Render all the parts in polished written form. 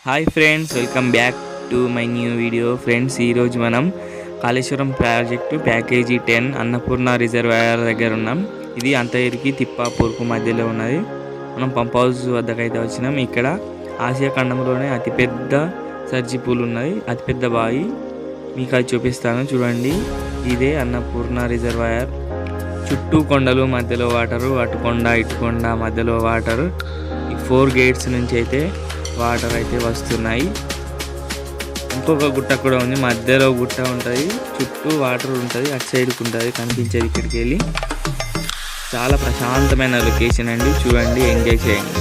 Hi friends, welcome back to my new video. Friends, ఈరోజు మనం Kaleshwaram project package 10 Annapurna reservoir దగ్గర ఉన్నాం. ఇది అంతగిరికి తిప్పాపూర్కు మధ్యలో ఉన్నది. మనం పంప్ హౌస్ వద్దకైతే వచ్చినాం. ఇక్కడ ఆసియా ఖండంలోనే అతిపెద్ద సర్జీ పూల్ ఉన్నది, అతిపెద్ద బావి. మీకు అది చూపిస్తాను, చూడండి. ఇదే అన్నపూర్ణ రిజర్వాయర్. చుట్టూ కొండలు, మధ్యలో వాటరు, అటు కొండ ఇటు కొండ, మధ్యలో వాటరు. ఈ 4 గేట్స్ నుంచి అయితే వాటర్ అయితే వస్తున్నాయి. ఇంకొక గుట్ట కూడా ఉంది, మధ్యలో గుట్ట ఉంటుంది, చుట్టూ వాటర్ ఉంటుంది. అటు సైడ్కి ఉంటుంది కనిపించేది. ఇక్కడికి వెళ్ళి చాలా ప్రశాంతమైన లొకేషన్ అండి. చూడండి, ఎంజాయ్ చేయండి.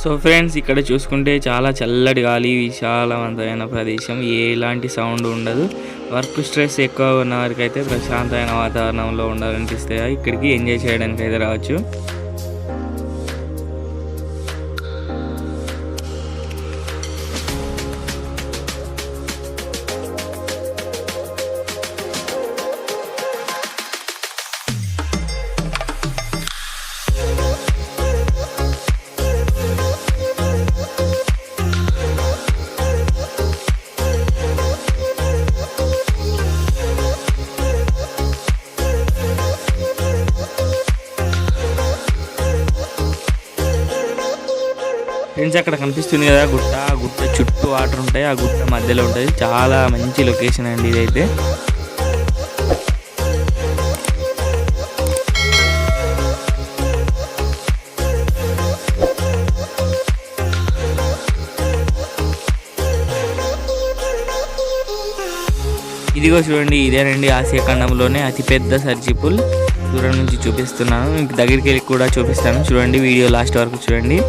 సో ఫ్రెండ్స్, ఇక్కడ చూసుకుంటే చాలా చల్లటి గాలి, విశాలవంతమైన ప్రదేశం, ఎలాంటి సౌండ్ ఉండదు. వర్క్ స్ట్రెస్ ఎక్కువ ఉన్న వారికి అయితే ప్రశాంతమైన వాతావరణంలో ఉండాలనిపిస్తాయి. ఇక్కడికి ఎంజాయ్ చేయడానికి అయితే రావచ్చు. ఫ్రెండ్స్, అక్కడ కనిపిస్తుంది కదా గుట్ట, ఆ గుట్ట చుట్టూ వాటర్ ఉంటాయి, ఆ గుట్ట మధ్యలో ఉంటుంది. చాలా మంచి లొకేషన్ అండి ఇదైతే. ఇదిగో చూడండి, ఇదేనండి ఆసియా ఖండంలోనే అతిపెద్ద సర్జీ పూల్. దూరం నుంచి చూపిస్తున్నాను, మీకు దగ్గరికి వెళ్ళి కూడా చూపిస్తాను. చూడండి, వీడియో లాస్ట్ వరకు చూడండి.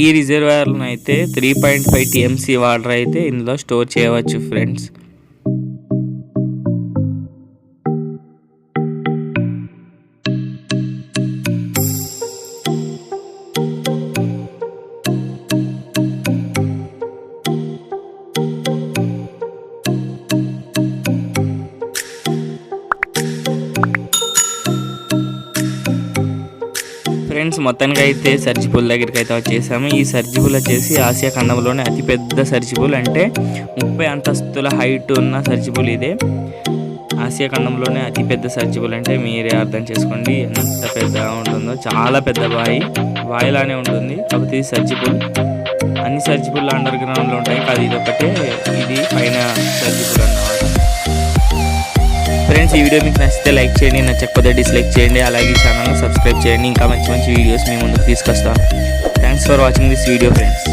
ఈ రిజర్వాయర్లను అయితే 3.5 TMC వాటర్ అయితే ఇందులో స్టోర్ చేయవచ్చు ఫ్రెండ్స్. ఫ్రెండ్స్, మొత్తానికి అయితే సర్జీ పూల్ దగ్గరికి అయితే వచ్చేసాము. ఈ సర్జీ పూల్ వచ్చేసి ఆసియా ఖండంలోనే అతిపెద్ద సర్జీ పూల్. అంటే 30 అంతస్తుల హైట్ ఉన్న సర్జీ పూల్ ఇదే. ఆసియా ఖండంలోనే అతిపెద్ద సర్జీ పూల్ అంటే మీరే అర్థం చేసుకోండి ఎంత పెద్దగా ఉంటుందో. చాలా పెద్ద బాయిలానే ఉంటుంది. కాకపోతే ఇది సర్జీ పూల్. అన్ని సర్జీ పూల్ అండర్ గ్రౌండ్లో ఉంటాయి, కాదు ఇదొకటే, ఇది పైన సర్జీ పూల్ అన్నమాట. ఫ్రెండ్స్, ఈ వీడియో మీకు నచ్చితే లైక్ చేయండి, నచ్చకపోతే డిస్లైక్ చేయండి. అలాగే ఛానల్ని సబ్స్క్రైబ్ చేయండి. ఇంకా మంచి మంచి వీడియోస్ మీ ముందుకు తీసుకొస్తాను. Thanks for watching this video friends.